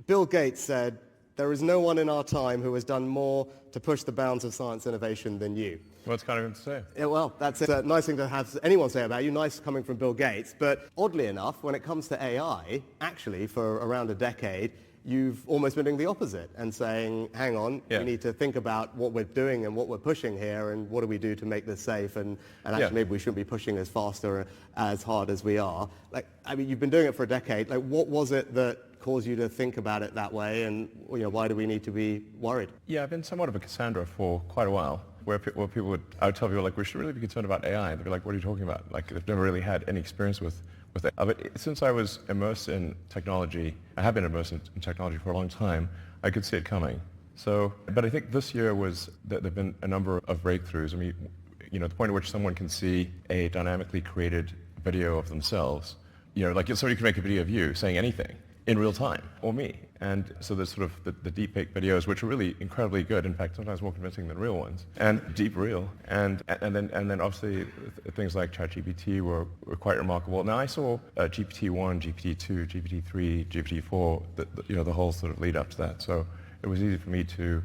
Bill Gates said, "There is no one in our time who has done more to push the bounds of science innovation than you." Well, it's kind of him to say. Yeah, well, that's a nice thing to have anyone say about you, nice coming from Bill Gates. But oddly enough, when it comes to AI, actually, for around a decade, you've almost been doing the opposite and saying, hang on, we need to think about what we're doing and what we're pushing here and what do we do to make this safe and actually maybe we shouldn't be pushing as fast or as hard as we are. Like, I mean, you've been doing it for a decade. Like, what was it that caused you to think about it that way and why do we need to be worried? Yeah, I've been somewhat of a Cassandra for quite a while. Where people I would tell people, like, we should really be concerned about AI. They'd be like, what are you talking about? Like, they've never really had any experience with it. But since I was immersed in technology, I have been immersed in technology for a long time, I could see it coming. So, but I think this year there have been a number of breakthroughs. I mean, the point at which someone can see a dynamically created video of themselves, like somebody can make a video of you saying anything in real time, or me. And so there's sort of the deepfake videos, which are really incredibly good, in fact, sometimes more convincing than real ones, and deep real. And then obviously things like ChatGPT were quite remarkable. Now I saw GPT-1, GPT-2, GPT-3, GPT-4, the whole sort of lead up to that. So it was easy for me to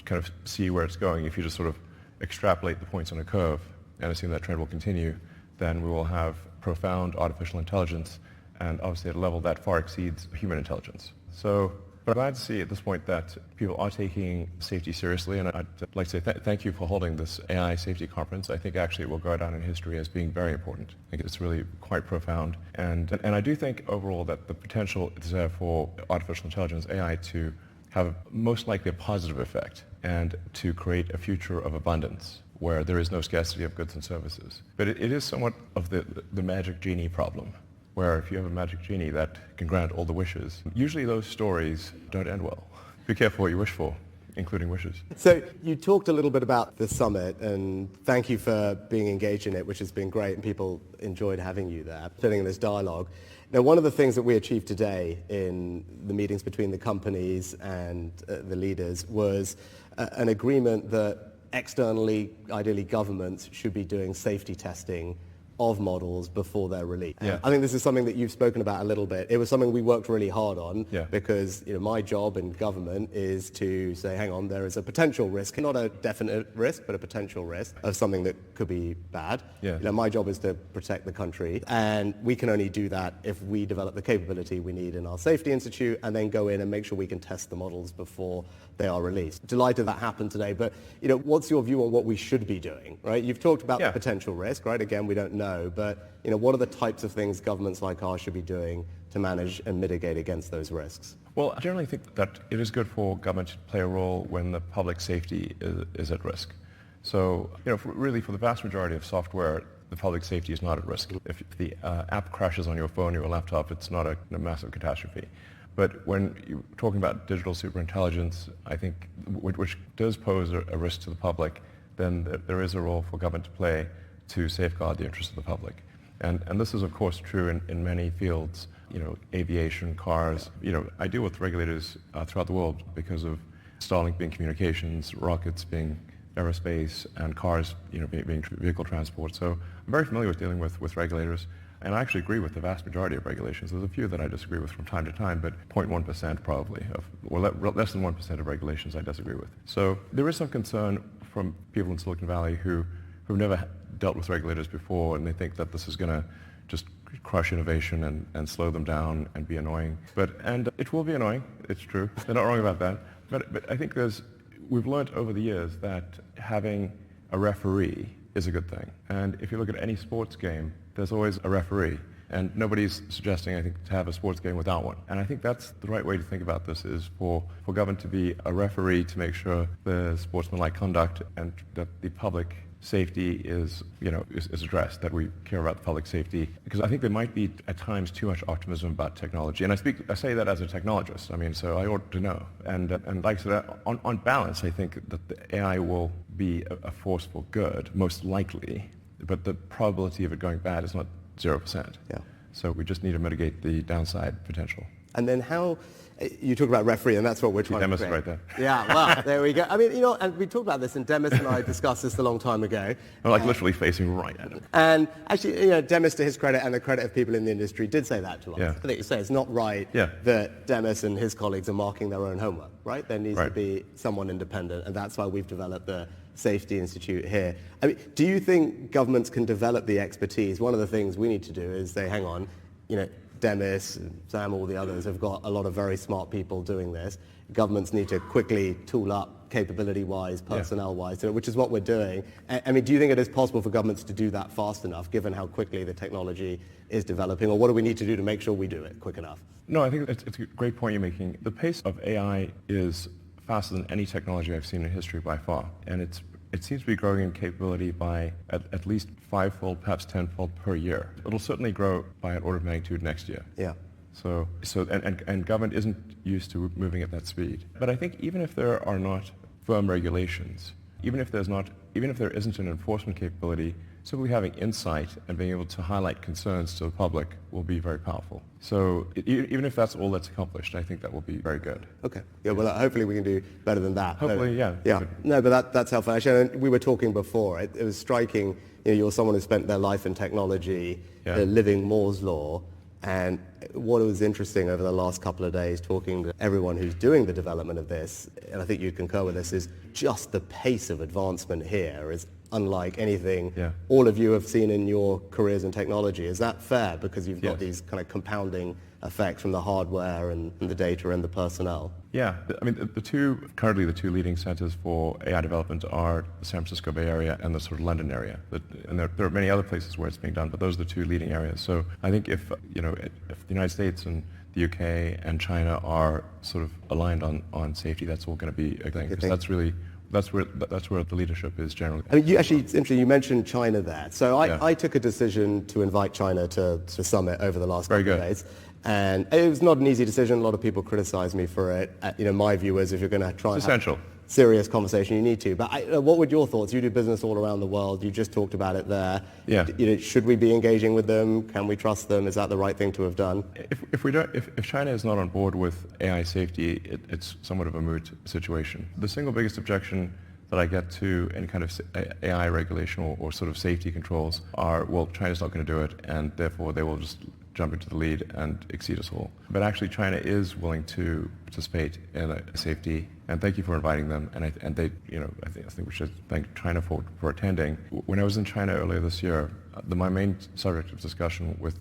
kind of see where it's going. If you just sort of extrapolate the points on a curve and assume that trend will continue, then we will have profound artificial intelligence, and obviously at a level that far exceeds human intelligence. So, but I'm glad to see at this point that people are taking safety seriously, and I'd like to say thank you for holding this AI safety conference. I think actually it will go down in history as being very important. I think it's really quite profound, and I do think overall that the potential is there for artificial intelligence, AI, to have most likely a positive effect and to create a future of abundance where there is no scarcity of goods and services. But it is somewhat of the magic genie problem, where if you have a magic genie that can grant all the wishes, usually those stories don't end well. Be careful what you wish for, including wishes. So you talked a little bit about the summit, and thank you for being engaged in it, which has been great, and people enjoyed having you there, sitting in this dialogue. Now, one of the things that we achieved today in the meetings between the companies and the leaders was an agreement that externally, ideally governments, should be doing safety testing of models before they're released. Yeah. I think this is something that you've spoken about a little bit. It was something we worked really hard on because my job in government is to say, hang on, there is a potential risk, not a definite risk, but a potential risk of something that could be bad. Yeah. My job is to protect the country, and we can only do that if we develop the capability we need in our safety institute and then go in and make sure we can test the models before they are released. Delighted that happened today, but what's your view on what we should be doing, right? You've talked about the potential risk, right? Again, we don't know, but what are the types of things governments like ours should be doing to manage and mitigate against those risks? Well, I generally think that it is good for government to play a role when the public safety is at risk. So, really for the vast majority of software, the public safety is not at risk. If the app crashes on your phone or your laptop, it's not a massive catastrophe. But when you're talking about digital superintelligence, I think, which does pose a risk to the public, then there is a role for government to play to safeguard the interests of the public. And this is, of course, true in many fields, aviation, cars. I deal with regulators throughout the world because of Starlink being communications, rockets being aerospace, and cars, being vehicle transport. So I'm very familiar with dealing with regulators. And I actually agree with the vast majority of regulations. There's a few that I disagree with from time to time, but 0.1% probably, less than 1% of regulations I disagree with. So there is some concern from people in Silicon Valley who've never dealt with regulators before, and they think that this is going to just crush innovation and slow them down and be annoying. And it will be annoying, it's true. They're not wrong about that. But I think we've learned over the years that having a referee is a good thing. And if you look at any sports game, there's always a referee. And nobody's suggesting, I think, to have a sports game without one. And I think that's the right way to think about this, is for government to be a referee to make sure the sportsmanlike conduct and that the public safety is addressed, that we care about the public safety. Because I think there might be at times too much optimism about technology. And I say that as a technologist. I mean, so I ought to know. And like I said, on balance, I think that the AI will be a force for good, most likely. But the probability of it going bad is not 0%. Yeah. So we just need to mitigate the downside potential. And then how, you talk about referee, and that's what we're trying to Demis create. right there. Yeah, well, there we go. I mean, and we talked about this, and Demis and I discussed this a long time ago. I'm like literally facing right at him. And actually, Demis, to his credit and the credit of people in the industry, did say that to us. Yeah. I think you say it's not right that Demis and his colleagues are marking their own homework, right? There needs to be someone independent, and that's why we've developed the Safety Institute here. I mean, do you think governments can develop the expertise? One of the things we need to do is say, hang on, Demis, Sam, all the others have got a lot of very smart people doing this. Governments need to quickly tool up capability-wise, personnel-wise, which is what we're doing. I mean, do you think it is possible for governments to do that fast enough, given how quickly the technology is developing, or what do we need to do to make sure we do it quick enough? No, I think it's a great point you're making. The pace of AI is faster than any technology I've seen in history by far, and it seems to be growing in capability by at least 5-fold, perhaps 10-fold per year. It'll certainly grow by an order of magnitude next year. Yeah. So government isn't used to moving at that speed. But I think even if there are not firm regulations, even if there isn't an enforcement capability, simply having insight and being able to highlight concerns to the public will be very powerful. So even if that's all that's accomplished, I think that will be very good. Okay. Yeah, well, hopefully we can do better than that. Hopefully, yeah. Yeah. No, but that's helpful. Actually, we were talking before. It was striking. You're someone who spent their life in technology, living Moore's Law. And what was interesting over the last couple of days, talking to everyone who's doing the development of this, and I think you concur with this, is just the pace of advancement here is unlike anything all of you have seen in your careers in technology. Is that fair? Because you've got these kind of compounding effects from the hardware and the data and the personnel. Yeah, I mean, currently the two leading centers for AI development are the San Francisco Bay Area and the sort of London area. And there are many other places where it's being done, but those are the two leading areas. So I think if the United States and the UK and China are sort of aligned on safety, that's all going to be a thing. Because that's where the leadership is generally. I mean, it's interesting, you mentioned China there. So I took a decision to invite China to summit over the last couple of days. And it was not an easy decision. A lot of people criticized me for it. My view is if you're going to try and have serious conversation, you need to. But what were your thoughts? You do business all around the world. You just talked about it there. Yeah. Should we be engaging with them? Can we trust them? Is that the right thing to have done? If China is not on board with AI safety, it's somewhat of a moot situation. The single biggest objection that I get to any kind of AI regulation or sort of safety controls are, well, China's not going to do it, and therefore they will just jump into the lead and exceed us all. But actually, China is willing to participate in a safety, and thank you for inviting them. And they, I think we should thank China for attending. When I was in China earlier this year, my main subject of discussion with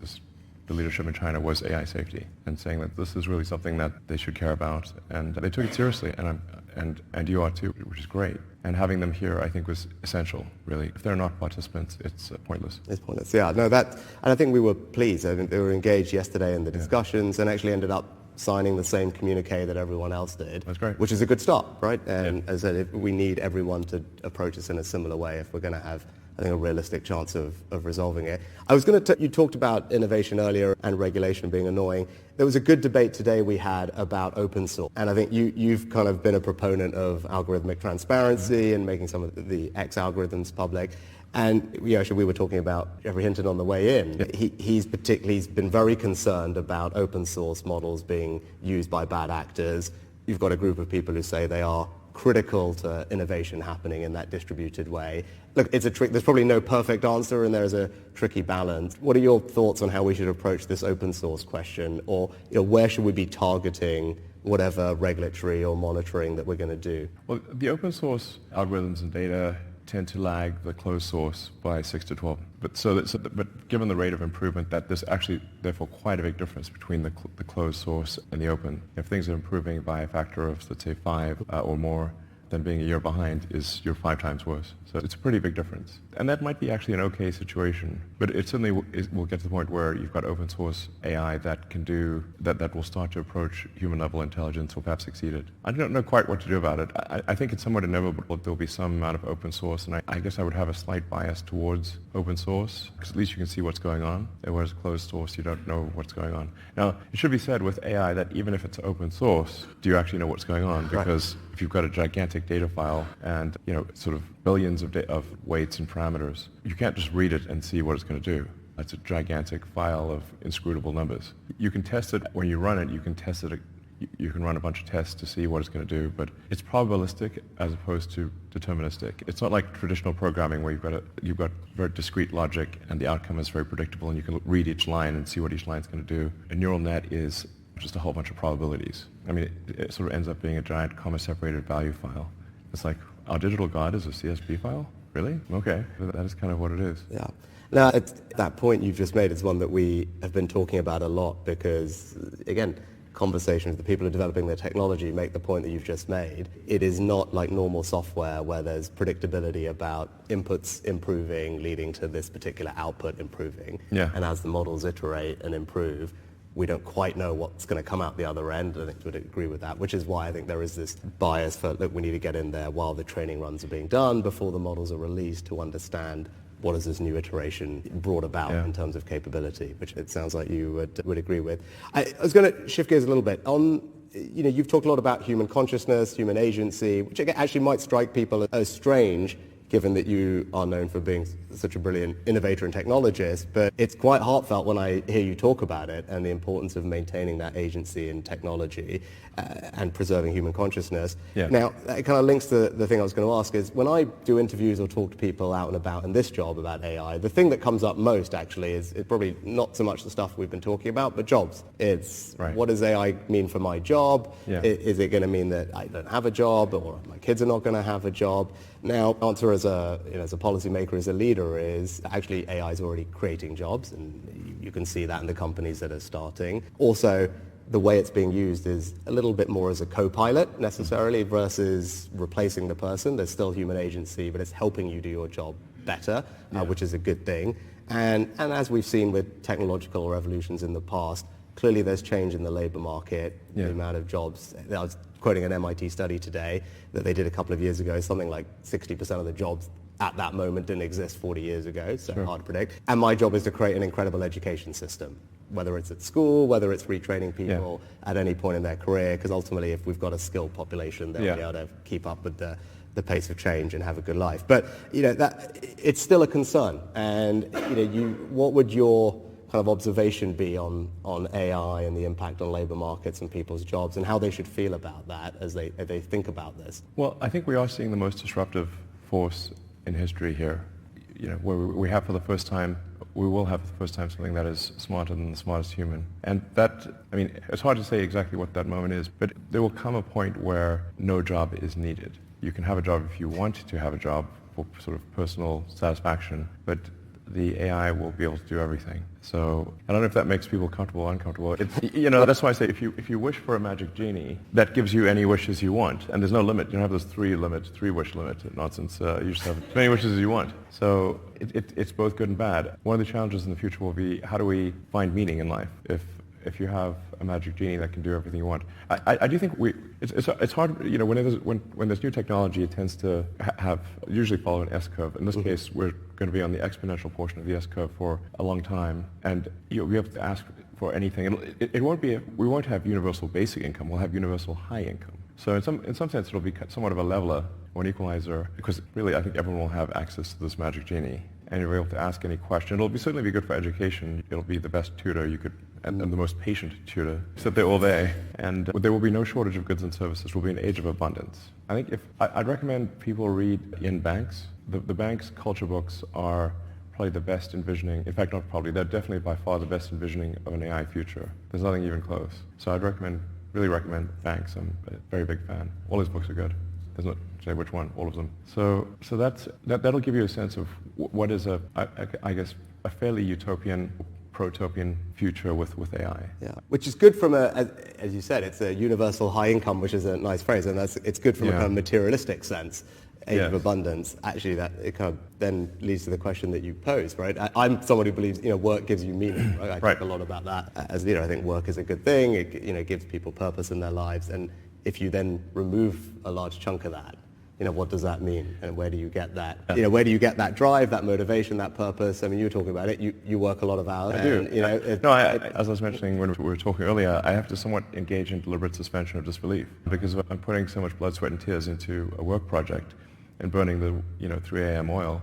the leadership in China was AI safety, and saying that this is really something that they should care about, and they took it seriously, and you are too, which is great. And having them here, I think, was essential, really. If they're not participants, it's pointless. It's pointless, yeah. No, and I think we were pleased. I think they were engaged yesterday in the discussions and actually ended up signing the same communique that everyone else did. That's great. Which is a good start, right? And as I said, we need everyone to approach this in a similar way if we're going to have, I think, a realistic chance of resolving it. I was going to, you talked about innovation earlier and regulation being annoying. There was a good debate today we had about open source. And I think you've kind of been a proponent of algorithmic transparency and making some of the X algorithms public. And actually we were talking about Jeffrey Hinton on the way in. Yep. He's been very concerned about open source models being used by bad actors. You've got a group of people who say they are critical to innovation happening in that distributed way. Look, it's a trick. There's probably no perfect answer, and there's a tricky balance. What are your thoughts on how we should approach this open source question, or where should we be targeting whatever regulatory or monitoring that we're going to do? Well, the open source algorithms and data tend to lag the closed source by 6 to 12. But given the rate of improvement, that there's actually therefore quite a big difference between the closed source and the open. If things are improving by a factor of, let's say, 5 or more, then being a year behind you're 5 times worse. So it's a pretty big difference. And that might be actually an okay situation, but it certainly will get to the point where you've got open source AI that can do, that will start to approach human level intelligence or perhaps exceed it. I don't know quite what to do about it. I think it's somewhat inevitable that there'll be some amount of open source, and I guess I would have a slight bias towards open source, because at least you can see what's going on, whereas closed source, you don't know what's going on. Now, it should be said with AI that even if it's open source, do you actually know what's going on? Because if you've got a gigantic data file and sort of billions of weights and parameters, you can't just read it and see what it's going to do. It's a gigantic file of inscrutable numbers. You can test it when you run it. You can test it. You can run a bunch of tests to see what it's going to do, but it's probabilistic as opposed to deterministic. It's not like traditional programming where you've got very discrete logic and the outcome is very predictable and you can read each line and see what each line's going to do. A neural net is just a whole bunch of probabilities. I mean, it sort of ends up being a giant comma-separated value file. It's like, our digital god is a CSV file? Really? Okay. That is kind of what it is. Yeah. Now, that point you've just made is one that we have been talking about a lot because, again, conversations with the people who are developing the technology make the point that you've just made. It is not like normal software where there's predictability about inputs improving leading to this particular output improving. Yeah. And as the models iterate and improve, we don't quite know what's going to come out the other end. I think you would agree with that, which is why I think there is this bias for, look, we need to get in there while the training runs are being done before the models are released to understand what has this new iteration brought about in terms of capability, which it sounds like you would agree with. I was going to shift gears a little bit. You've talked a lot about human consciousness, human agency, which actually might strike people as strange, given that you are known for being such a brilliant innovator and technologist, but it's quite heartfelt when I hear you talk about it and the importance of maintaining that agency in technology and preserving human consciousness. Yeah. Now, it kind of links to the thing I was going to ask is, when I do interviews or talk to people out and about in this job about AI, the thing that comes up most actually is probably not so much the stuff we've been talking about, but jobs. It's what does AI mean for my job? Yeah. Is it going to mean that I don't have a job or my kids are not going to have a job? Now, answer as a policymaker, as a leader, is actually AI is already creating jobs, and you can see that in the companies that are starting. Also, the way it's being used is a little bit more as a co-pilot necessarily versus replacing the person. There's still human agency, but it's helping you do your job better, which is a good thing. And as we've seen with technological revolutions in the past, clearly there's change in the labor market, the amount of jobs. I was quoting an MIT study today that they did a couple of years ago, something like 60% of the jobs at that moment didn't exist 40 years ago, so hard to predict. And my job is to create an incredible education system, whether it's at school, whether it's retraining people at any point in their career, because ultimately if we've got a skilled population, they'll be able to keep up with the pace of change and have a good life. But that it's still a concern. And what would your kind of observation be on AI and the impact on labor markets and people's jobs and how they should feel about that as they think about this? Well, I think we are seeing the most disruptive force in history here. Where we have for the first time, we will have for the first time something that is smarter than the smartest human. And that, it's hard to say exactly what that moment is, but there will come a point where no job is needed. You can have a job if you want to have a job for sort of personal satisfaction, but the AI will be able to do everything. So I don't know if that makes people comfortable or uncomfortable. That's why I say if you wish for a magic genie, that gives you any wishes you want, and there's no limit. You don't have those three wish limit nonsense. You just have as many wishes as you want. So it's both good and bad. One of the challenges in the future will be, how do we find meaning in life if you have a magic genie that can do everything you want? I do think it's hard. When there's new technology, it tends to usually follow an S-curve. In this case, we're going to be on the exponential portion of the S-curve for a long time, and we have to ask for anything. We won't have universal basic income. We'll have universal high income. So in some sense, it'll be somewhat of a leveler or an equalizer, because really I think everyone will have access to this magic genie, and you'll be able to ask any question. It'll certainly be good for education. It'll be the best tutor you could, and the most patient tutor. Sit there all day, and there will be no shortage of goods and services. We'll be an age of abundance. I think I'd recommend people read in banks. The banks' culture books are probably the best envisioning, in fact not probably, they're definitely by far the best envisioning of an AI future. There's nothing even close. So I'd really recommend banks. I'm a very big fan. All his books are good. There's not say which one, all of them. So that'll give you a sense of what is I guess a fairly utopian, protopian future with AI. Yeah, which is good from as you said, it's a universal high income, which is a nice phrase, and it's good from a kind of materialistic sense. Age of abundance. Actually, that it kind of then leads to the question that you posed, right? I'm someone who believes work gives you meaning, right? I talk a lot about that as a leader. I think work is a good thing. It gives people purpose in their lives, and if you then remove a large chunk of that, what does that mean, and where do you get that? Where do you get that drive, that motivation, that purpose? I mean, you were talking about it. You work a lot of hours. I do. As I was mentioning when we were talking earlier, I have to somewhat engage in deliberate suspension of disbelief, because I'm putting so much blood, sweat, and tears into a work project and burning the 3 a.m. oil.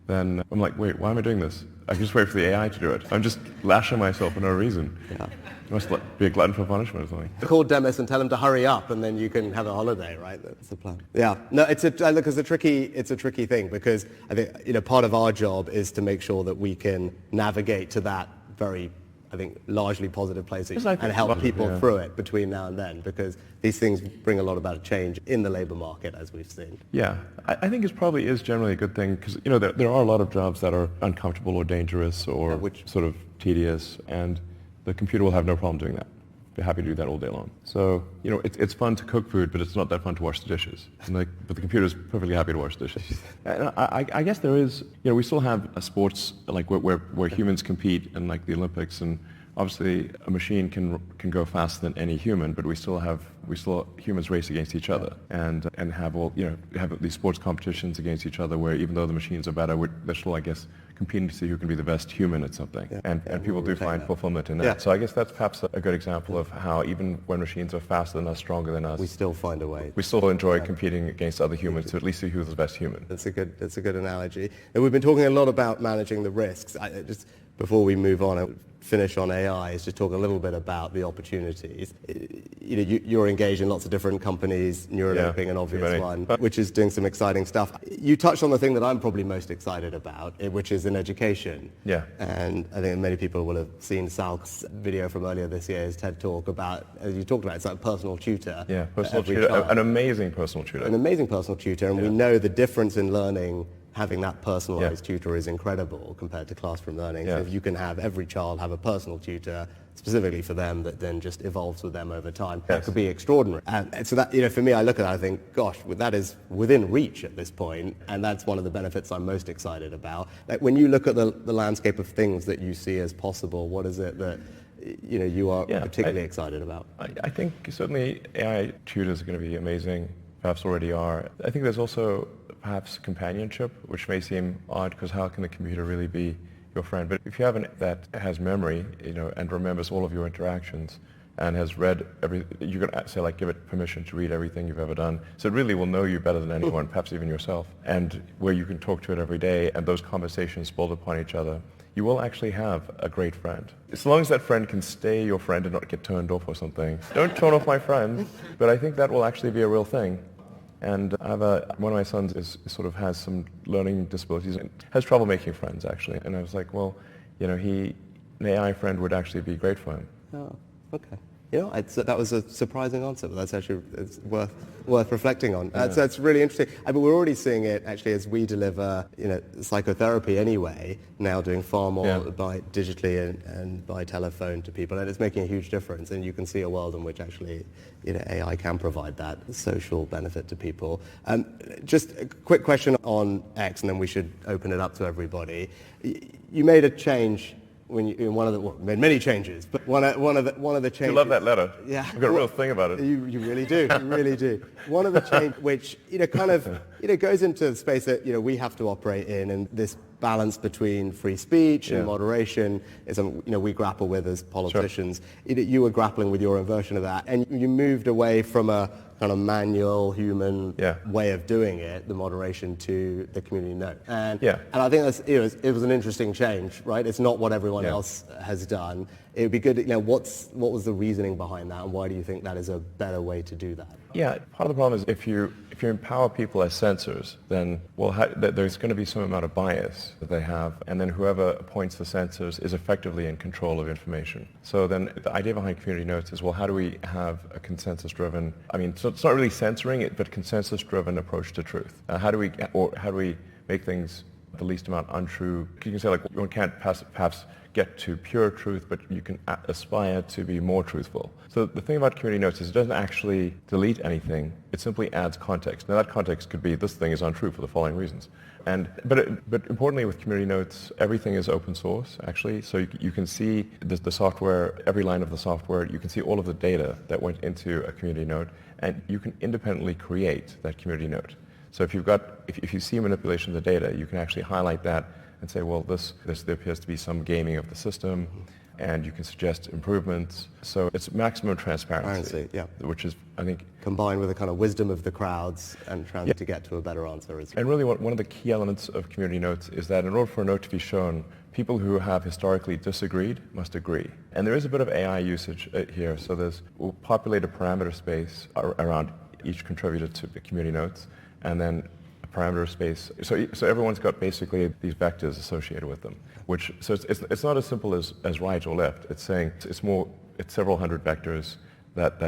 Then I'm like, wait, why am I doing this? I can just wait for the AI to do it. I'm just lashing myself for no reason. Yeah. I must be a glutton for punishment or something. Call Demis and tell him to hurry up, and then you can have a holiday, right? That's the plan. Yeah. No, it's a tricky thing, because I think part of our job is to make sure that we can navigate to that very, I think, largely positive place and help people through it between now and then, because these things bring a lot about a change in the labour market, as we've seen. Yeah, I think it probably is generally a good thing, because there are a lot of jobs that are uncomfortable or dangerous or sort of tedious, and the computer will have no problem doing that. They're happy to do that all day long. So it's fun to cook food, but it's not that fun to wash the dishes. But the computer's perfectly happy to wash the dishes. And I guess there is, we still have sports like where humans compete in like the Olympics, and obviously a machine can go faster than any human, but we still humans race against each other and have have these sports competitions against each other, where even though the machines are better, they're still, I guess, competing to see who can be the best human at something. Yeah. And people do find fulfillment in that. Yeah. So I guess that's perhaps a good example of how even when machines are faster than us, stronger than us, we still find a way. We still enjoy competing against other humans to at least see who's the best human. That's a good analogy. And we've been talking a lot about managing the risks. Just before we move on and finish on AI, is just talk a little bit about the opportunities. You're engaged in lots of different companies, Neuralink being an obvious one, which is doing some exciting stuff. You touched on the thing that I'm probably most excited about, which is in education. Yeah. And I think many people will have seen Salk's video from earlier this year, his TED Talk about, as you talked about, it's like a personal tutor. Yeah, personal tutor, an amazing personal tutor. An amazing personal tutor, and we know the difference in learning. Having that personalized tutor is incredible compared to classroom learning. So if you can have every child have a personal tutor specifically for them that then just evolves with them over time, that could be extraordinary. And so that, for me, I look at that, I think, gosh, that is within reach at this point, and that's one of the benefits I'm most excited about. Like when you look at the landscape of things that you see as possible, what is it that you are particularly excited about? I think certainly AI tutors are going to be amazing, perhaps already are. I think there's also perhaps companionship, which may seem odd, because how can the computer really be your friend? But if you have that has memory, and remembers all of your interactions, and has read you can say, like, give it permission to read everything you've ever done. So it really will know you better than anyone, perhaps even yourself. And where you can talk to it every day, and those conversations build upon each other, you will actually have a great friend. As long as that friend can stay your friend and not get turned off or something. Don't turn off my friend, but I think that will actually be a real thing. And I have one of my sons has some learning disabilities and has trouble making friends, actually. And I was like, well, an AI friend would actually be great for him. Oh, okay. That was a surprising answer, but that's actually worth reflecting on. So that's really interesting. I mean, we're already seeing it actually as we deliver, psychotherapy anyway, now doing far more by digitally and by telephone to people, and it's making a huge difference. And you can see a world in which actually, AI can provide that social benefit to people. Just a quick question on X, and then we should open it up to everybody. You made a change. Made many changes, but one of the changes. You love that letter. Yeah, I've got a real thing about it. You really do. You really do. One of the changes, which goes into the space that we have to operate in, and this balance between free speech and moderation is something we grapple with as politicians. Sure. You were grappling with your own version of that, and you moved away from a kind of manual human way of doing it, the moderation, to the community note. And I think that's, it was an interesting change, right? It's not what everyone else has done. It would be good to, what was the reasoning behind that, and why do you think that is a better way to do that? Yeah, part of the problem is if you empower people as censors, then there's going to be some amount of bias that they have, and then whoever appoints the censors is effectively in control of information. So then the idea behind community notes is, how do we have a consensus-driven, so it's not really censoring it, but consensus-driven approach to truth? How do we make things the least amount untrue? You can say, one can't perhaps get to pure truth, but you can aspire to be more truthful. So the thing about community notes is it doesn't actually delete anything. It simply adds context. Now that context could be, this thing is untrue for the following reasons. But importantly with community notes, everything is open source, actually. So you can see the software, every line of the software. You can see all of the data that went into a community note, and you can independently create that community note. So if you see manipulation of the data, you can actually highlight that and say, well, there appears to be some gaming of the system, and you can suggest improvements. So it's maximum transparency, Yeah. which is, I think, Combined with the kind of wisdom of the crowds and trying to get to a better answer. And really one of the key elements of community notes is that in order for a note to be shown, people who have historically disagreed must agree. And there is a bit of AI usage here. So we'll populate a parameter space around each contributor to the community notes, and then a parameter space. So everyone's got basically these vectors associated with them. So it's not as simple as right or left. It's saying it's several hundred vectors that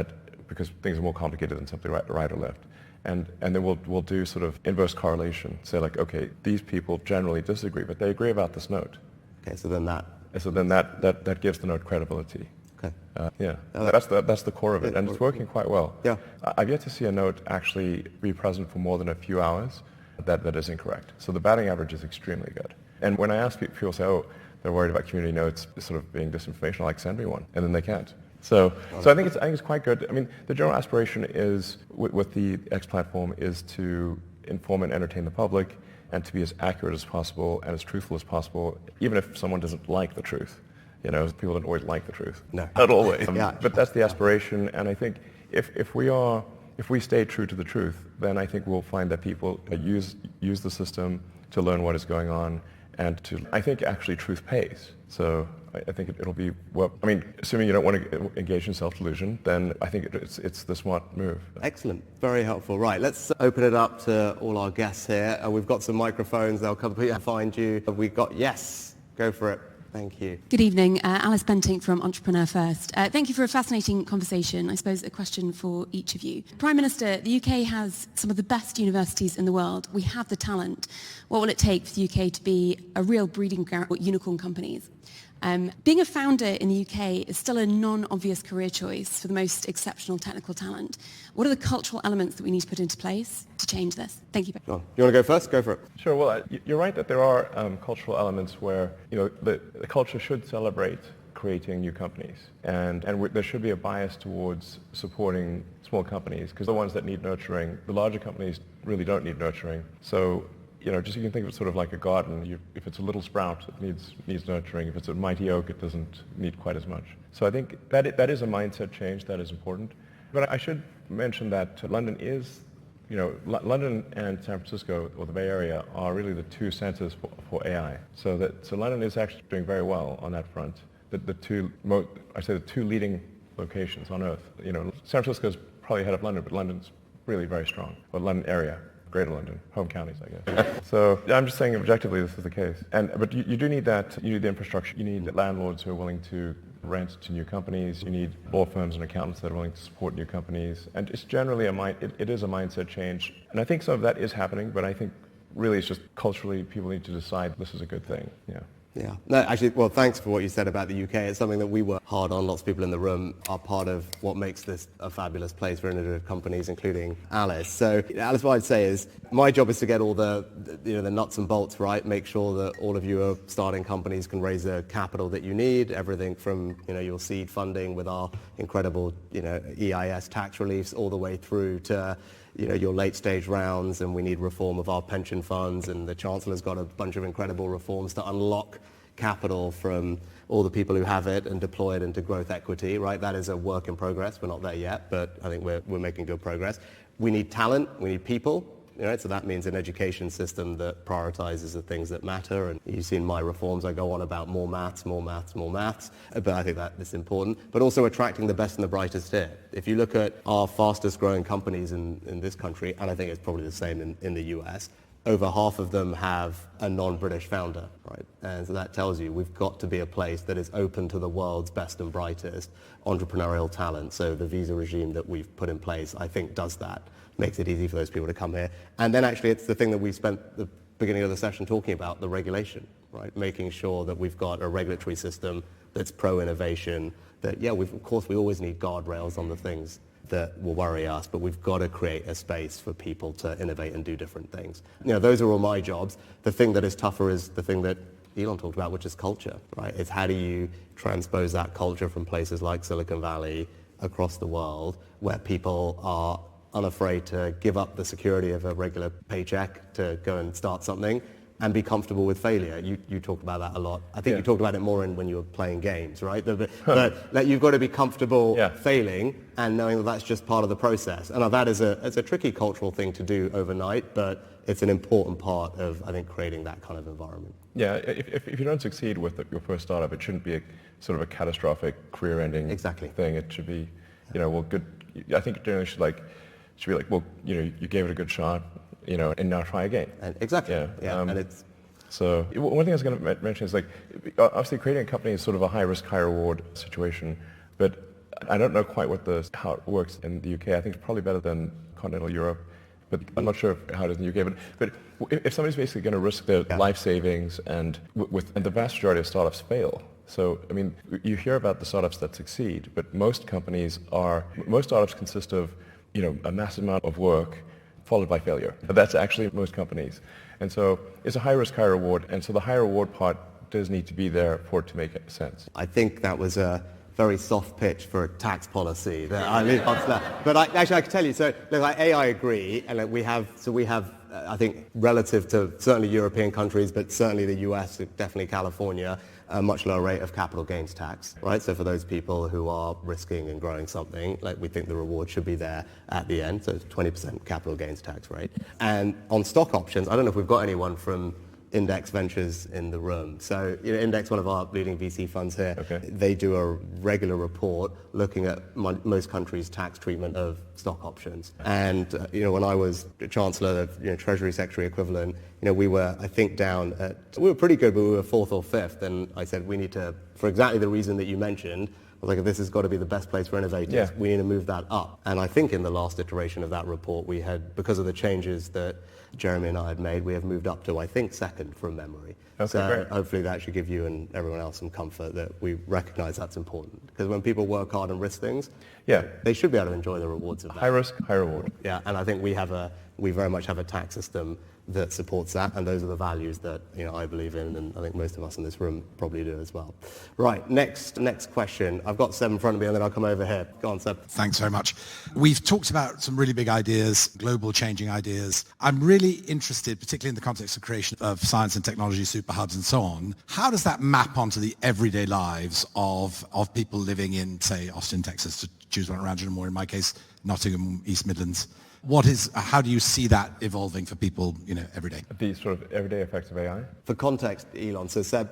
because things are more complicated than simply right or left. And then we'll do sort of inverse correlation. Say like, okay, these people generally disagree, but they agree about this note. Okay, so then that gives the note credibility. Okay. That's the core of it, and it's working quite well. Yeah. I've yet to see a note actually be present for more than a few hours that is incorrect. So the batting average is extremely good. And when I ask people, say, oh, they're worried about community notes sort of being disinformation, like send me one, and then they can't. So I think it's quite good. I mean, the general aspiration is with the X platform is to inform and entertain the public, and to be as accurate as possible and as truthful as possible, even if someone doesn't like the truth. You know, people don't always like the truth. No. Not always. Yeah. But that's the aspiration, and I think if we stay true to the truth, then I think we'll find that people use the system to learn what is going on, and I think actually truth pays. So I think it'll be, well, I mean, assuming you don't want to engage in self-delusion, then I think it's the smart move. Excellent. Very helpful. Right, let's open it up to all our guests here. We've got some microphones. They'll come find you. We've got, yes, go for it. Thank you. Good evening. Alice Bentinck from Entrepreneur First. Thank you for a fascinating conversation. I suppose a question for each of you. Prime Minister, the UK has some of the best universities in the world. We have the talent. What will it take for the UK to be a real breeding ground for unicorn companies? Being a founder in the UK is still a non-obvious career choice for the most exceptional technical talent. What are the cultural elements that we need to put into place to change this? Thank you. John, you want to go first? Go for it. Sure. Well, you're right that there are cultural elements where the culture should celebrate creating new companies, and there should be a bias towards supporting small companies, because the ones that need nurturing, the larger companies really don't need nurturing. So just you can think of it sort of like a garden. If it's a little sprout, it needs nurturing. If it's a mighty oak, it doesn't need quite as much. So I think that is a mindset change that is important. But I should mention that London is, London and San Francisco, or the Bay Area, are really the two centers for AI. So London is actually doing very well on that front. The two leading locations on Earth. San Francisco is probably ahead of London, but London's really very strong. Or London area. Greater London, home counties, I guess. So I'm just saying objectively this is the case. But you do need that. You need the infrastructure. You need landlords who are willing to rent to new companies. You need law firms and accountants that are willing to support new companies. And it's generally it is a mindset change. And I think some of that is happening, but I think really it's just culturally people need to decide this is a good thing. Yeah. Yeah. No, actually, well, thanks for what you said about the UK. It's something that we work hard on. Lots of people in the room are part of what makes this a fabulous place for innovative companies, including Alice. So, Alice, what I'd say is my job is to get all the nuts and bolts right, make sure that all of you are starting companies can raise the capital that you need, everything from, your seed funding with our incredible, EIS tax reliefs all the way through to your late stage rounds, and we need reform of our pension funds, and the Chancellor's got a bunch of incredible reforms to unlock capital from all the people who have it and deploy it into growth equity, right? That is a work in progress. We're not there yet, but I think we're making good progress. We need talent, we need people, so that means an education system that prioritizes the things that matter. And you've seen my reforms, I go on about more maths, but I think that is important. But also attracting the best and the brightest here. If you look at our fastest growing companies in this country, and I think it's probably the same in the US, over half of them have a non-British founder, right? And so that tells you we've got to be a place that is open to the world's best and brightest entrepreneurial talent. So the visa regime that we've put in place, I think, does that, makes it easy for those people to come here. And then actually it's the thing that we spent the beginning of the session talking about, the regulation, right? Making sure that we've got a regulatory system that's pro-innovation, that, of course we always need guardrails on the things that will worry us, but we've got to create a space for people to innovate and do different things. Those are all my jobs. The thing that is tougher is the thing that Elon talked about, which is culture, right? It's how do you transpose that culture from places like Silicon Valley across the world, where people are unafraid to give up the security of a regular paycheck to go and start something, and be comfortable with failure. You talked about that a lot. I think you talked about it more when you were playing games, right? But that you've got to be comfortable failing and knowing that that's just part of the process. And that is a tricky cultural thing to do overnight, but it's an important part of, I think, creating that kind of environment. Yeah, if you don't succeed with your first startup, it shouldn't be a sort of a catastrophic career-ending thing. It should be, well, good. I think it generally should be like, well, you gave it a good shot, and now try again. And exactly. And it's. So one thing I was going to mention is, like, obviously creating a company is sort of a high-risk, high-reward situation, but I don't know quite how it works in the UK. I think it's probably better than continental Europe, but I'm not sure how it is in the UK. But if somebody's basically going to risk their life savings, and the vast majority of startups fail. So, I mean, you hear about the startups that succeed, but most startups consist of, a massive amount of work followed by failure. But that's actually most companies. And so it's a high risk, high reward. And so the high reward part does need to be there for it to make sense. I think that was a very soft pitch for a tax policy. But I can tell you, so look, I agree, and we have, I think, relative to certainly European countries, but certainly the US, definitely California, a much lower rate of capital gains tax, right? So for those people who are risking and growing something, we think the reward should be there at the end. So it's 20% capital gains tax rate. And on stock options, I don't know if we've got anyone from Index Ventures in the room. So, Index, one of our leading VC funds here, they do a regular report looking at most countries' tax treatment of stock options. And, when I was Chancellor, Treasury Secretary equivalent, we were, I think, we were pretty good, but we were fourth or fifth. And I said, we need to, for exactly the reason that you mentioned, I was like, this has got to be the best place for innovators. We need to move that up. And I think in the last iteration of that report, we had, because of the changes that Jeremy and I had made, we have moved up to, I think, second from memory. So hopefully that should give you and everyone else some comfort that we recognize that's important. Because when people work hard and risk things, they should be able to enjoy the rewards of that. High risk, high reward. Yeah, and I think we very much have a tax system that supports that, and those are the values that I believe in, and I think most of us in this room probably do as well. Right, next question. I've got Seb in front of me, and then I'll come over here. Go on, Seb. Thanks very much. We've talked about some really big ideas, global changing ideas. I'm really interested, particularly in the context of creation of science and technology super hubs and so on. How does that map onto the everyday lives of people living in, say, Austin, Texas, to choose one around you, or in my case, Nottingham, East Midlands? How do you see that evolving for people, every day? The sort of everyday effects of AI? For context, Elon, so Seb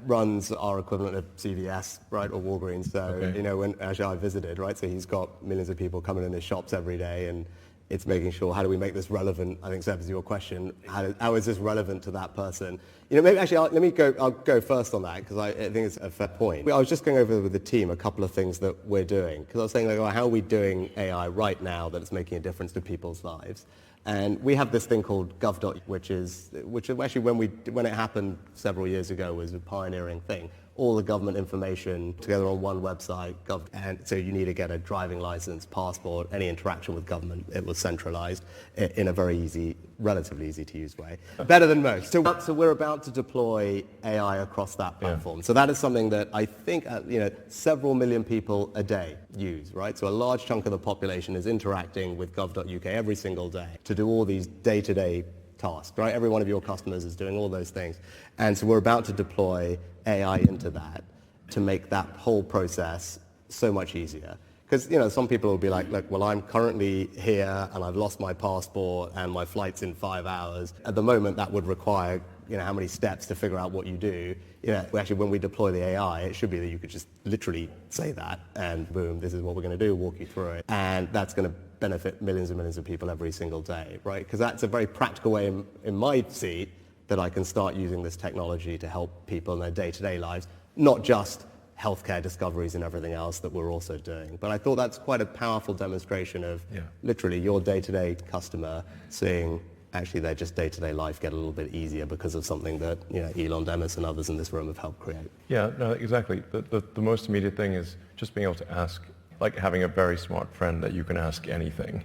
runs our equivalent of CVS, right, or Walgreens. So, when actually I visited, right, so he's got millions of people coming in his shops every day, and it's making sure, how do we make this relevant? I think, Seb, is your question. How is this relevant to that person? Maybe actually, I'll go first on that, because I think it's a fair point. I was just going over with the team a couple of things that we're doing, because I was saying, how are we doing AI right now that it's making a difference to people's lives? And we have this thing called Gov. Which actually, when it happened several years ago, was a pioneering thing. All the government information together on one website, and so you need to get a driving license, passport, any interaction with government, it was centralized in a very easy, relatively easy to use way. Better than most. So we're about to deploy AI across that platform. So that is something that I think several million people a day use, right? So a large chunk of the population is interacting with gov.uk every single day to do all these day-to-day tasks, right? Every one of your customers is doing all those things. And so we're about to deploy AI into that to make that whole process so much easier. Because, some people will be like, look, well, I'm currently here and I've lost my passport and my flight's in 5 hours. At the moment, that would require, how many steps to figure out what you do. Actually, when we deploy the AI, it should be that you could just literally say that and boom, this is what we're going to do, walk you through it. And that's going to benefit millions and millions of people every single day, right? Because that's a very practical way in my seat that I can start using this technology to help people in their day-to-day lives, not just healthcare discoveries and everything else that we're also doing. But I thought that's quite a powerful demonstration of literally your day-to-day customer seeing actually their just day-to-day life get a little bit easier because of something that Elon Demis and others in this room have helped create. Yeah, no, exactly. The most immediate thing is just being able to ask, like having a very smart friend that you can ask anything.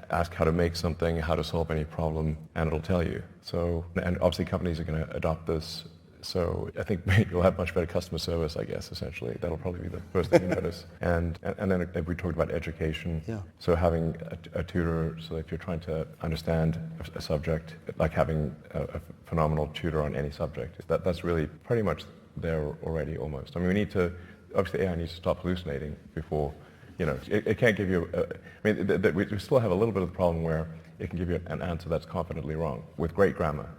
Ask how to make something, how to solve any problem, and it'll tell you. So, and obviously companies are going to adopt this So I think you'll have much better customer service, I guess, essentially. That'll probably be the first thing you notice. And then we talked about education. Yeah. So having a tutor, so if you're trying to understand a subject, like having a phenomenal tutor on any subject, that's really pretty much there already almost. I mean, obviously AI needs to stop hallucinating before, it can't give you, we still have a little bit of the problem where it can give you an answer that's confidently wrong with great grammar,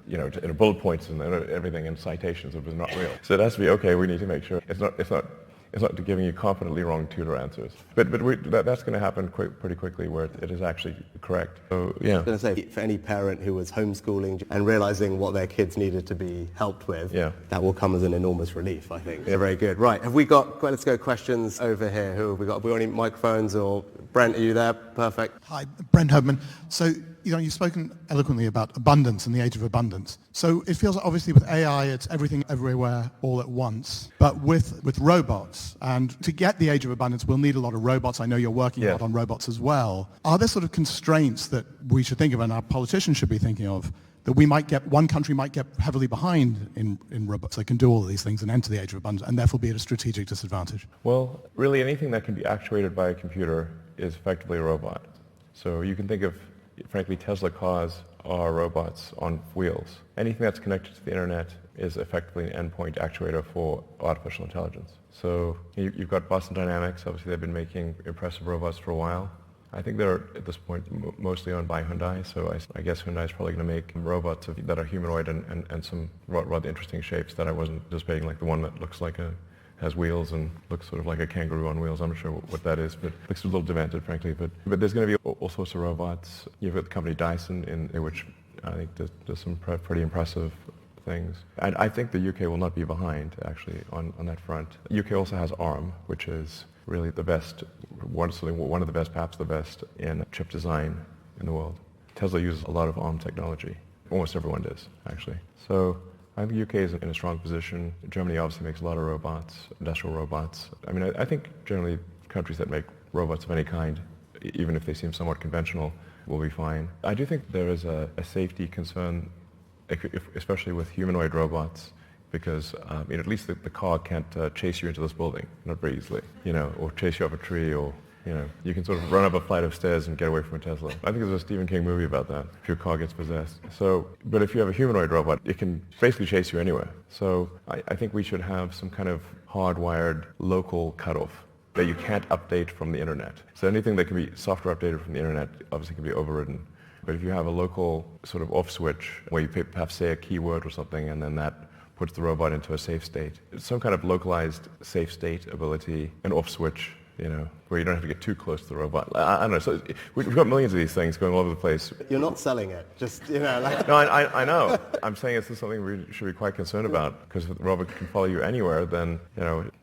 bullet points and everything and citations that was not real. So it has to be, okay, we need to make sure it's not giving you confidently wrong tutor answers. But that's going to happen pretty quickly where it is actually correct. So, yeah. I was going to say, for any parent who was homeschooling and realizing what their kids needed to be helped with, that will come as an enormous relief, I think. Yeah, very good. Right, let's go questions over here. Who have we got? Have we got any microphones? Or Brent, are you there? Perfect. Hi, Brent Hubman. So, you've spoken eloquently about abundance and the age of abundance. So it feels like obviously with AI, it's everything everywhere all at once. But with robots, and to get the age of abundance, we'll need a lot of robots. I know you're working a lot on robots as well. Are there sort of constraints that we should think of and our politicians should be thinking of that one country might get heavily behind in robots that can do all of these things and enter the age of abundance and therefore be at a strategic disadvantage? Well, really anything that can be actuated by a computer is effectively a robot. So you can think of, frankly, Tesla cars are robots on wheels. Anything that's connected to the internet is effectively an endpoint actuator for artificial intelligence. So you've got Boston Dynamics. Obviously, they've been making impressive robots for a while. I think they're, at this point, mostly owned by Hyundai, so I guess Hyundai is probably going to make robots that are humanoid and some rather interesting shapes that I wasn't anticipating, like the one that looks like has wheels and looks sort of like a kangaroo on wheels. I'm not sure what that is, but looks a little demented, frankly. But there's going to be all sorts of robots. You've got the company Dyson, in which I think does some pretty impressive things. And I think the UK will not be behind, actually, on that front. The UK also has ARM, which is really the best, one of the best, perhaps the best, in chip design in the world. Tesla uses a lot of ARM technology. Almost everyone does, actually. So I think the UK is in a strong position. Germany obviously makes a lot of robots, industrial robots. I mean, I think generally countries that make robots of any kind, even if they seem somewhat conventional, will be fine. I do think there is a safety concern, especially with humanoid robots, because at least the car can't chase you into this building, not very easily, or chase you up a tree, or you can sort of run up a flight of stairs and get away from a Tesla. I think there's a Stephen King movie about that, if your car gets possessed. But if you have a humanoid robot, it can basically chase you anywhere. So I think we should have some kind of hardwired local cutoff that you can't update from the internet. So anything that can be software updated from the internet obviously can be overridden. But if you have a local sort of off switch where you perhaps say a keyword or something and then that puts the robot into a safe state, some kind of localized safe state ability, an off switch, where you don't have to get too close to the robot. I don't know. So we've got millions of these things going all over the place. You're not selling it, just, No, I know. I'm saying this is something we should be quite concerned about, because if the robot can follow you anywhere, then,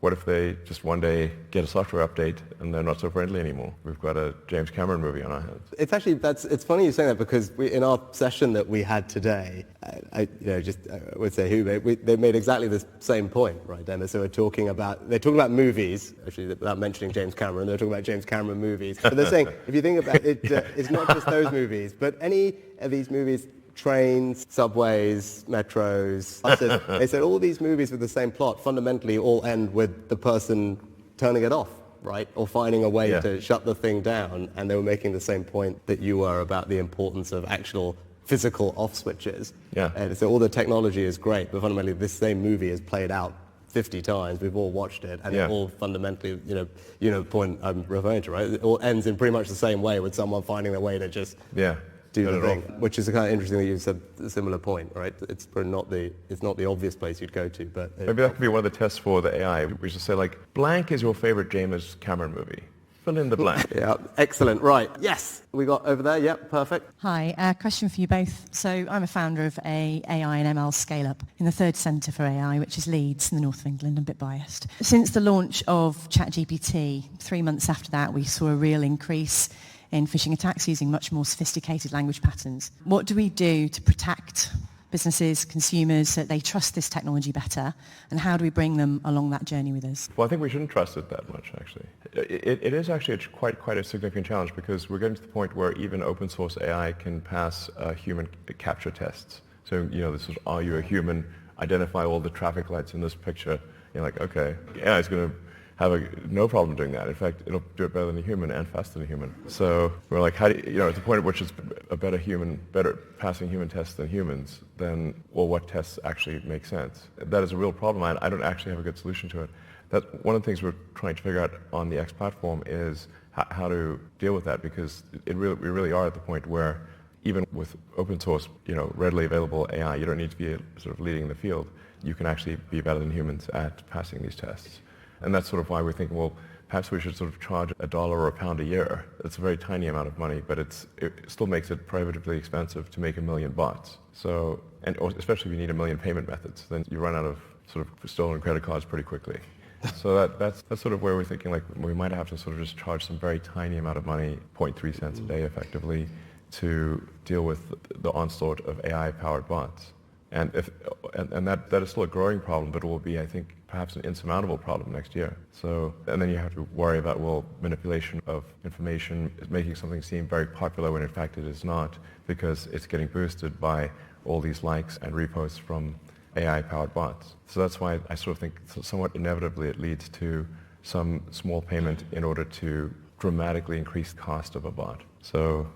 what if they just one day get a software update and they're not so friendly anymore? We've got a James Cameron movie on our hands. It's actually, it's funny you saying that, because in our session that we had today, I would say they made exactly the same point, right, Dennis? So they're talking about movies, actually, without mentioning James Cameron. They're talking about James Cameron movies. But they're saying, if you think about it, it's not just those movies, but any of these movies, trains, subways, metros, buses, they said all these movies with the same plot fundamentally all end with the person turning it off, right? Or finding a way to shut the thing down. And they were making the same point that you were about the importance of actual physical off switches. Yeah. And so all the technology is great, but fundamentally this same movie is played out 50 times. We've all watched it, and it all fundamentally, the point I'm referring to, right? It all ends in pretty much the same way, with someone finding a way to just do the thing, which is kind of interesting that you said a similar point, right? It's not the obvious place you'd go to, but maybe that could be one of the tests for the AI. We should say, like, blank is your favorite James Cameron movie. Fill in the blank. Yeah, excellent. Right. Yes, we got over there. Yep, perfect. Hi, question for you both. So I'm a founder of a AI and ML scale-up in the third centre for AI, which is Leeds in the north of England. I'm a bit biased. Since the launch of ChatGPT, 3 months after that, we saw a real increase in phishing attacks using much more sophisticated language patterns. What do we do to protect businesses, consumers, so that they trust this technology better, and how do we bring them along that journey with us? Well, I think we shouldn't trust it that much, actually. It is actually quite a significant challenge, because we're getting to the point where even open source AI can pass human capture tests. So, this is, are you a human? identify all the traffic lights in this picture. You're like, okay, AI is going to have no problem doing that. In fact, it'll do it better than a human and faster than a human. So we're like, how do you know, at the point at which it's a better passing human tests than humans, then, well, what tests actually make sense? That is a real problem. I don't actually have a good solution to it. That's one of the things we're trying to figure out on the X platform is how to deal with that, because we really are at the point where even with open source, readily available AI, you don't need to be sort of leading the field. You can actually be better than humans at passing these tests. And that's sort of why we're thinking, well, perhaps we should sort of charge $1 or £1 a year. It's a very tiny amount of money, but it still makes it prohibitively expensive to make 1 million bots. So, or especially if you need 1 million payment methods, then you run out of sort of stolen credit cards pretty quickly. So that's sort of where we're thinking, like, we might have to sort of just charge some very tiny amount of money, 0.3 cents a day effectively, to deal with the onslaught of AI-powered bots. And that is still a growing problem, but it will be, I think, perhaps an insurmountable problem next year. So, and then you have to worry about, well, manipulation of information, making something seem very popular when in fact it is not, because it's getting boosted by all these likes and reposts from AI-powered bots. So that's why I sort of think somewhat inevitably it leads to some small payment in order to dramatically increase the cost of a bot. So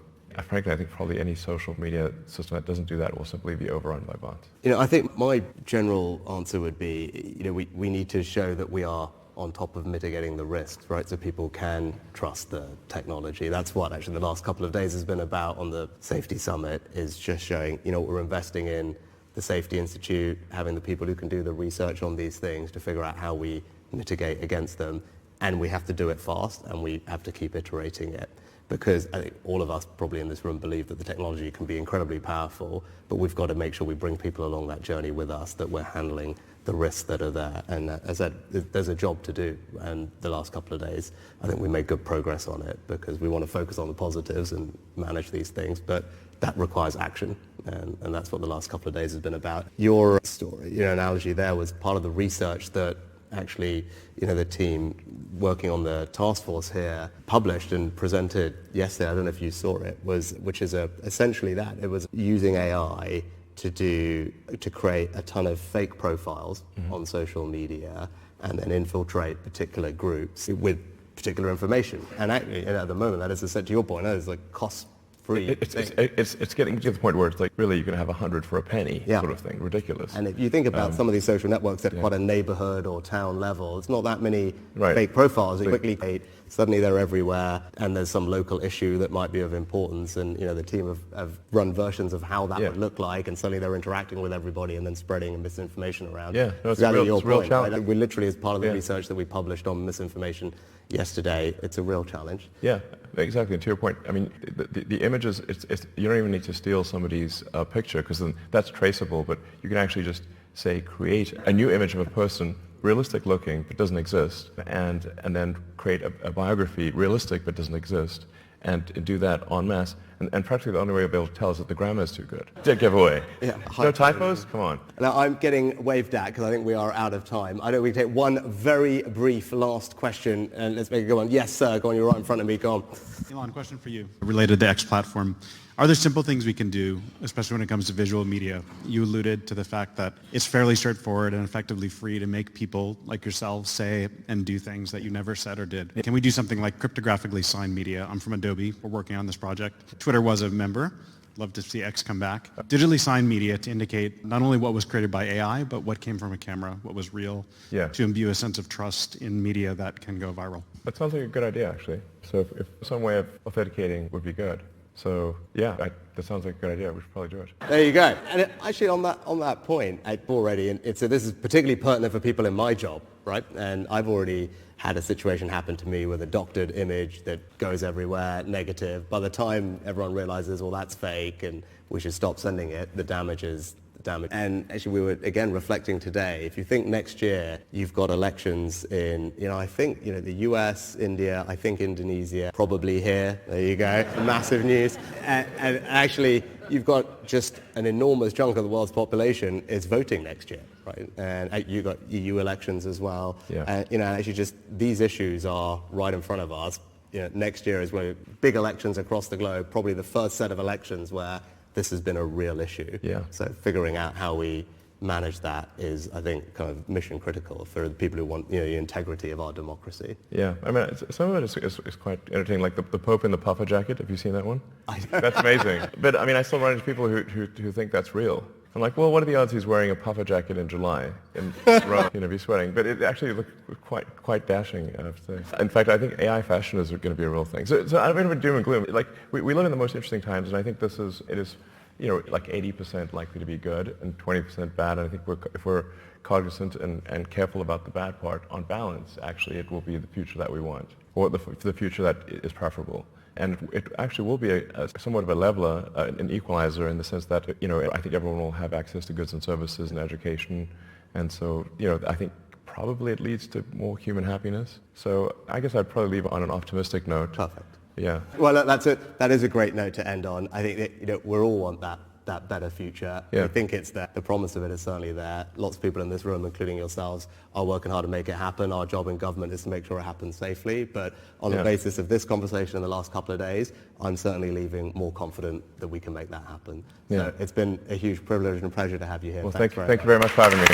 frankly, I think probably any social media system that doesn't do that will simply be overrun by bots. I think my general answer would be, we need to show that we are on top of mitigating the risks, right? So people can trust the technology. That's what actually the last couple of days has been about on the Safety Summit, is just showing, we're investing in the Safety Institute, having the people who can do the research on these things to figure out how we mitigate against them. And we have to do it fast, and we have to keep iterating it. Because I think all of us probably in this room believe that the technology can be incredibly powerful, but we've got to make sure we bring people along that journey with us, that we're handling the risks that are there. And as I said, there's a job to do. And the last couple of days, I think we made good progress on it, because we want to focus on the positives and manage these things. But that requires action, and that's what the last couple of days has been about. Your story, analogy there was part of the research that actually, the team working on the task force here published and presented yesterday. I don't know if you saw it, which is essentially that. It was using AI to create a ton of fake profiles on social media and then infiltrate particular groups with particular information. And actually, at the moment, that is, to your point, that is like cost-free. It's getting to the point where it's like, really, you can have 100 for a penny, sort of thing. Ridiculous. And if you think about some of these social networks at quite a neighborhood or town level, it's not that many fake profiles. Quickly, suddenly they're everywhere, and there's some local issue that might be of importance, and the team have run versions of how that would look like, and suddenly they're interacting with everybody and then spreading misinformation around. Yeah, no, it's a real challenge. Right? We literally, as part of the research that we published on misinformation yesterday, it's a real challenge. Yeah, exactly. And to your point, I mean, the images, you don't even need to steal somebody's picture, because then that's traceable, but you can actually just say, create a new image of a person, realistic looking but doesn't exist, and then create a biography, realistic but doesn't exist, and do that en masse. And practically the only way you'll be able to tell is that the grammar is too good. Dead giveaway. Yeah. No typos? Come on. Now I'm getting waved at because I think we are out of time. I know we can take one very brief last question, and let's make it go on. Yes, sir. Go on. You're right in front of me. Go on. Elon, question for you. Related to X platform. Are there simple things we can do, especially when it comes to visual media? You alluded to the fact that it's fairly straightforward and effectively free to make people like yourselves say and do things that you never said or did. Can we do something like cryptographically signed media? I'm from Adobe. We're working on this project. Twitter was a member. Love to see X come back. Digitally signed media to indicate not only what was created by AI, but what came from a camera, what was real, to imbue a sense of trust in media that can go viral. That sounds like a good idea, actually. So if some way of authenticating would be good. So yeah, that sounds like a good idea. We should probably do it. There you go. And actually, on that point, I've already, and this is particularly pertinent for people in my job, right? And I've already had a situation happen to me with a doctored image that goes everywhere, negative. By the time everyone realizes, well, that's fake, and we should stop sending it, the damage is damage. And actually, we were again reflecting today. If you think next year you've got elections in, I think the US, India, I think Indonesia, probably here. There you go, massive news. And actually, you've got just an enormous chunk of the world's population is voting next year, right? And you've got EU elections as well. Yeah. Actually, just these issues are right in front of us. Next year is where big elections across the globe, probably the first set of elections where this has been a real issue. Yeah. So figuring out how we manage that is, I think, kind of mission critical for the people who want the integrity of our democracy. Yeah, I mean, some of it is quite entertaining, like the Pope in the puffer jacket. Have you seen that one? That's amazing. But I mean, I still run into people who think that's real. I'm like, well, what are the odds he's wearing a puffer jacket in July in Rome, be sweating? But it actually looked quite dashing, I have to say. In fact, I think AI fashion is going to be a real thing. So I don't mean doom and gloom. Like, we live in the most interesting times, and I think it is like 80% likely to be good and 20% bad. And I think if we're cognizant and careful about the bad part, on balance, actually, it will be the future that we want, or the future that is preferable. And it actually will be a somewhat of a leveler, an equalizer, in the sense that, I think everyone will have access to goods and services and education. And so, I think probably it leads to more human happiness. So I guess I'd probably leave it on an optimistic note. Perfect. Yeah. Well, that's it. That is a great note to end on. I think that, we all want that better future. Yeah. I think it's there. The promise of it is certainly there. Lots of people in this room, including yourselves, are working hard to make it happen. Our job in government is to make sure it happens safely. But on the basis of this conversation in the last couple of days, I'm certainly leaving more confident that we can make that happen. Yeah. So it's been a huge privilege and pleasure to have you here. Well, thank you very much for having me.